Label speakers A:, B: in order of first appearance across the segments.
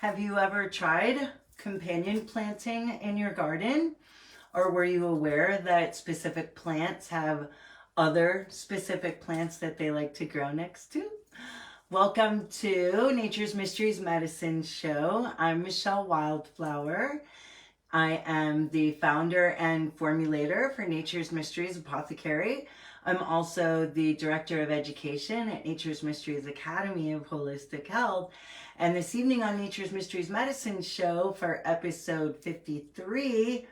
A: Have you ever tried companion planting in your garden? Or were you aware that specific plants have other specific plants that they like to grow next to? Welcome to Nature's Mysteries Medicine Show. I'm Michelle Wildflower. I am the founder and formulator for Nature's Mysteries Apothecary. I'm also the director of education at Nature's Mysteries Academy of Holistic Health. And this evening on Nature's Mysteries Medicine Show for episode 53,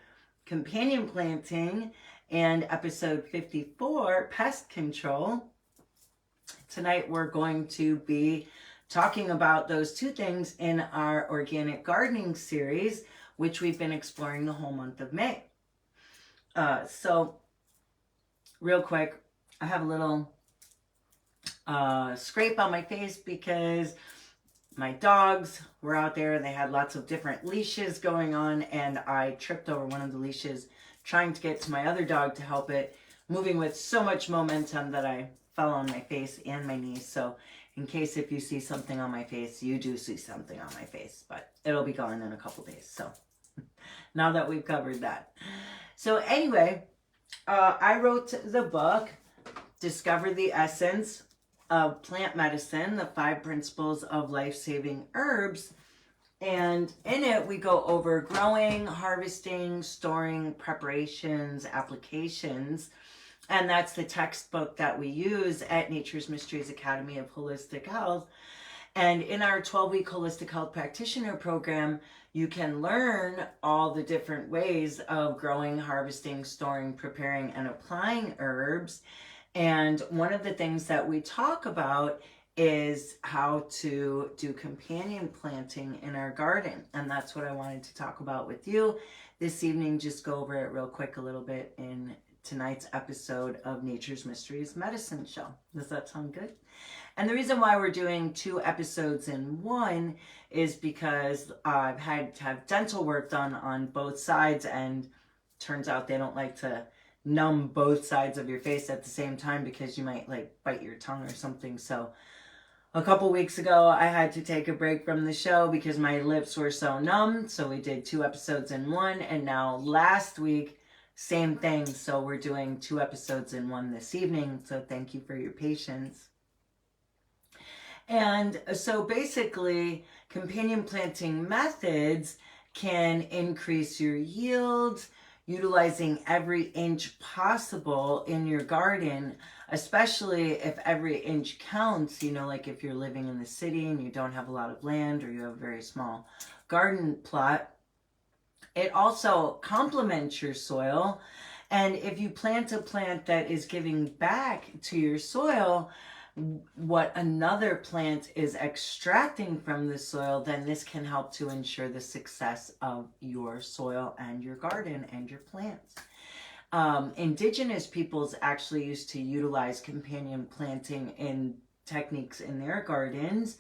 A: companion planting, and episode 54, pest control. Tonight we're going to be talking about those two things in our organic gardening series, which we've been exploring the whole month of May. So real quick, I have a little scrape on my face because my dogs were out there and they had lots of different leashes going on, and I tripped over one of the leashes trying to get to my other dog to help it, moving with so much momentum that I fell on my face and my knees. So in case if you see something on my face, you do see something on my face, but it'll be gone in a couple days. So now that we've covered that. So anyway, I wrote the book, Discover the Essence of Plant Medicine, the 5 Principles of Life-Saving Herbs. And in it, we go over growing, harvesting, storing, preparations, applications. And that's the textbook that we use at Nature's Mysteries Academy of Holistic Health. And in our 12-week Holistic Health Practitioner program, you can learn all the different ways of growing, harvesting, storing, preparing, and applying herbs. And one of the things that we talk about is how to do companion planting in our garden. And that's what I wanted to talk about with you this evening. Just go over it real quick a little bit in tonight's episode of Nature's Mysteries Medicine Show. Does that sound good? And the reason why we're doing 2 episodes in one is because I've had to have dental work done on both sides, and turns out they don't like to numb both sides of your face at the same time because you might like bite your tongue or something. So a couple weeks ago, I had to take a break from the show because my lips were so numb. So we did 2 episodes in one, and now last week, same thing. So we're doing 2 episodes in one this evening. So thank you for your patience. And so basically, companion planting methods can increase your yields, utilizing every inch possible in your garden, especially if every inch counts, you know, like if you're living in the city and you don't have a lot of land or you have a very small garden plot. It also complements your soil. And if you plant a plant that is giving back to your soil what another plant is extracting from the soil, then this can help to ensure the success of your soil and your garden and your plants. Indigenous peoples actually used to utilize companion planting in techniques in their gardens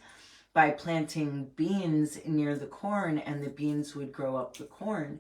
A: by planting beans near the corn, and the beans would grow up the corn.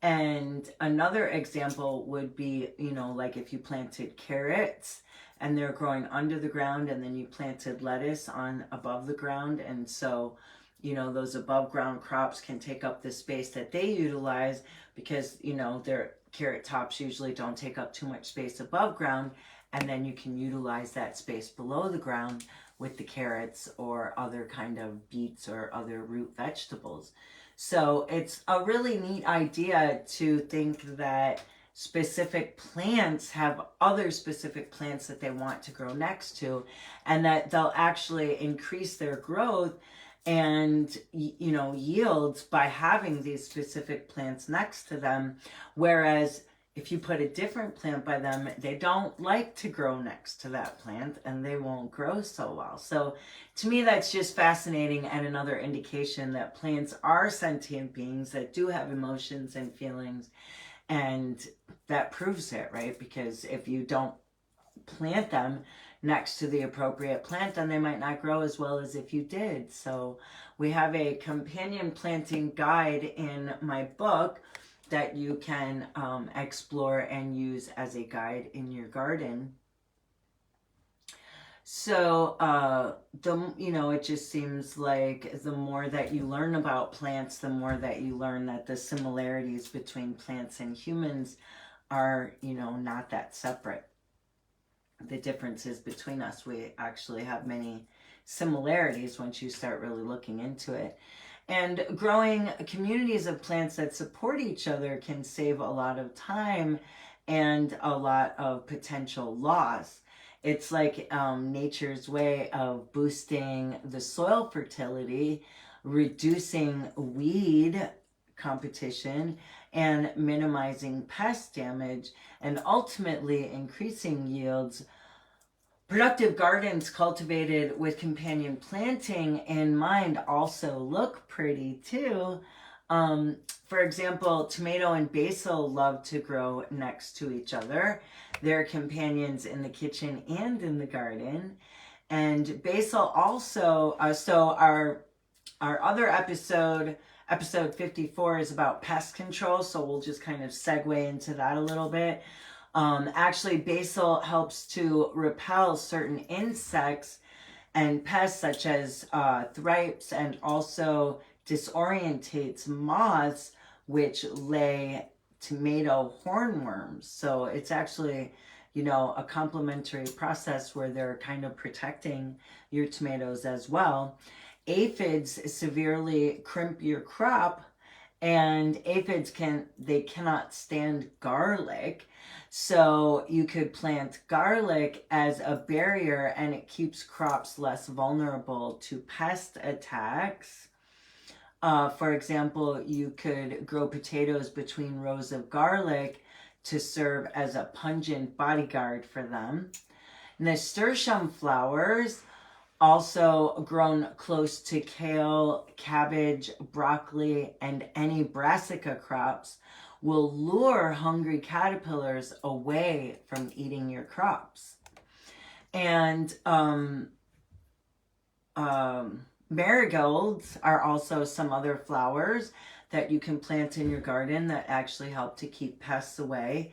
A: And another example would be, you know, like if you planted carrots and they're growing under the ground, and then you planted lettuce on above the ground. And so, you know, those above ground crops can take up the space that they utilize because, you know, their carrot tops usually don't take up too much space above ground. And then you can utilize that space below the ground with the carrots or other kind of beets or other root vegetables. So it's a really neat idea to think that specific plants have other specific plants that they want to grow next to, and that they'll actually increase their growth and, you know, yields by having these specific plants next to them. Whereas if you put a different plant by them, they don't like to grow next to that plant and they won't grow so well. So to me, that's just fascinating, and another indication that plants are sentient beings that do have emotions and feelings. And that proves it, right? Because if you don't plant them next to the appropriate plant, then they might not grow as well as if you did. So we have a companion planting guide in my book that you can explore and use as a guide in your garden. So, it just seems like the more that you learn about plants, the more that you learn that the similarities between plants and humans are, not that separate. The differences between us, we actually have many similarities once you start really looking into it. And growing communities of plants that support each other can save a lot of time and a lot of potential loss. It's like nature's way of boosting the soil fertility, reducing weed competition, and minimizing pest damage, and ultimately increasing yields. Productive gardens cultivated with companion planting in mind also look pretty too. For example, tomato and basil love to grow next to each other. They're companions in the kitchen and in the garden. And basil also, so our other episode 54, is about pest control. So we'll just kind of segue into that a little bit. Actually, basil helps to repel certain insects and pests such as thrips, and also disorientates moths, which lay tomato hornworms. So it's actually, a complementary process where they're kind of protecting your tomatoes as well. Aphids severely crimp your crop, and aphids cannot stand garlic. So you could plant garlic as a barrier, and it keeps crops less vulnerable to pest attacks. For example, you could grow potatoes between rows of garlic to serve as a pungent bodyguard for them. Nasturtium flowers, also grown close to kale, cabbage, broccoli, and any brassica crops, will lure hungry caterpillars away from eating your crops. And marigolds are also some other flowers that you can plant in your garden that actually help to keep pests away.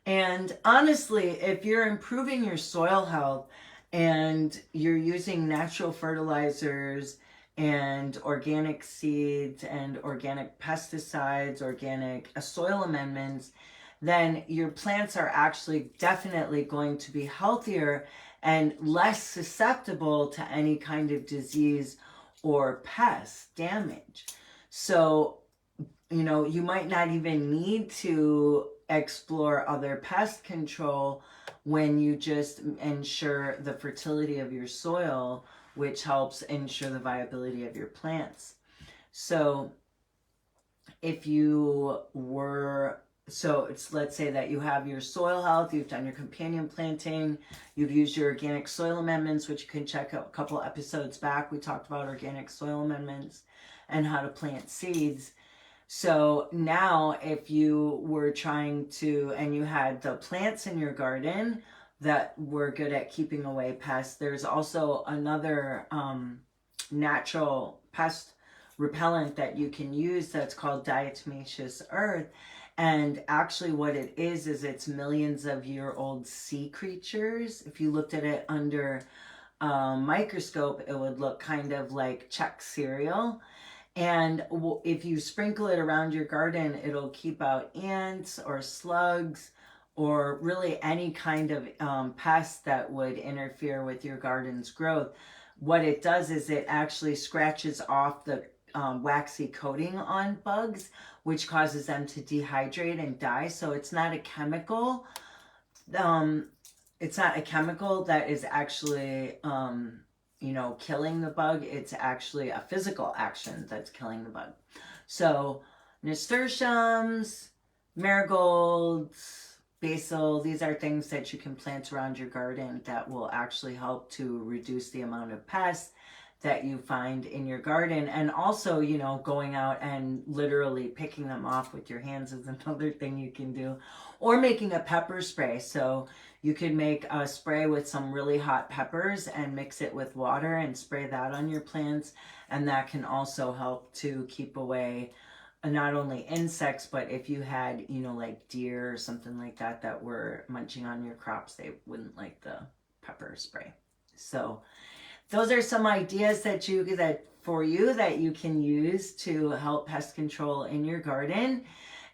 A: And honestly, if you're improving your soil health and you're using natural fertilizers and organic seeds and organic pesticides, organic soil amendments, then your plants are actually definitely going to be healthier and less susceptible to any kind of disease or pest damage. So, you might not even need to explore other pest control when you just ensure the fertility of your soil, which helps ensure the viability of your plants. So if you were, let's say that you have your soil health, you've done your companion planting, you've used your organic soil amendments, which you can check out a couple episodes back. We talked about organic soil amendments and how to plant seeds. So now if you were trying to, and you had the plants in your garden that were good at keeping away pests, there's also another natural pest repellent that you can use that's called diatomaceous earth. And actually what it is it's millions of year old sea creatures. If you looked at it under a microscope, it would look kind of like Chex cereal. And if you sprinkle it around your garden, it'll keep out ants or slugs or really any kind of pest that would interfere with your garden's growth. What it does is it actually scratches off the waxy coating on bugs, which causes them to dehydrate and die. So it's not a chemical. It's not a chemical that is actually killing the bug. It's actually a physical action that's killing the bug. So nasturtiums, marigolds, basil, these are things that you can plant around your garden that will actually help to reduce the amount of pests that you find in your garden. And also, going out and literally picking them off with your hands is another thing you can do. Or making a pepper spray. So you could make a spray with some really hot peppers and mix it with water and spray that on your plants. And that can also help to keep away not only insects, but if you had, like deer or something like that that were munching on your crops, they wouldn't like the pepper spray. So those are some ideas that you can use to help pest control in your garden.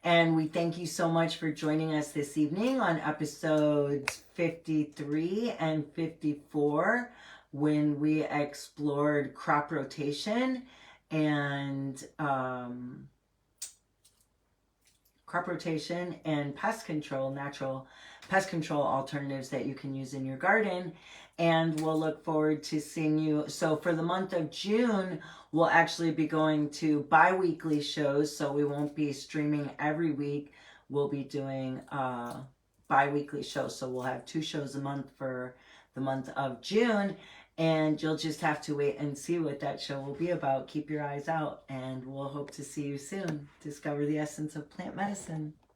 A: And we thank you so much for joining us this evening on episodes 53 and 54, when we explored crop rotation and pest control, natural pest control alternatives that you can use in your garden. And we'll look forward to seeing you. So for the month of June, we'll actually be going to bi-weekly shows, so we won't be streaming every week. We'll be doing bi-weekly shows, so we'll have 2 shows a month for the month of June, and you'll just have to wait and see what that show will be about. Keep your eyes out, and we'll hope to see you soon. Discover the essence of plant medicine.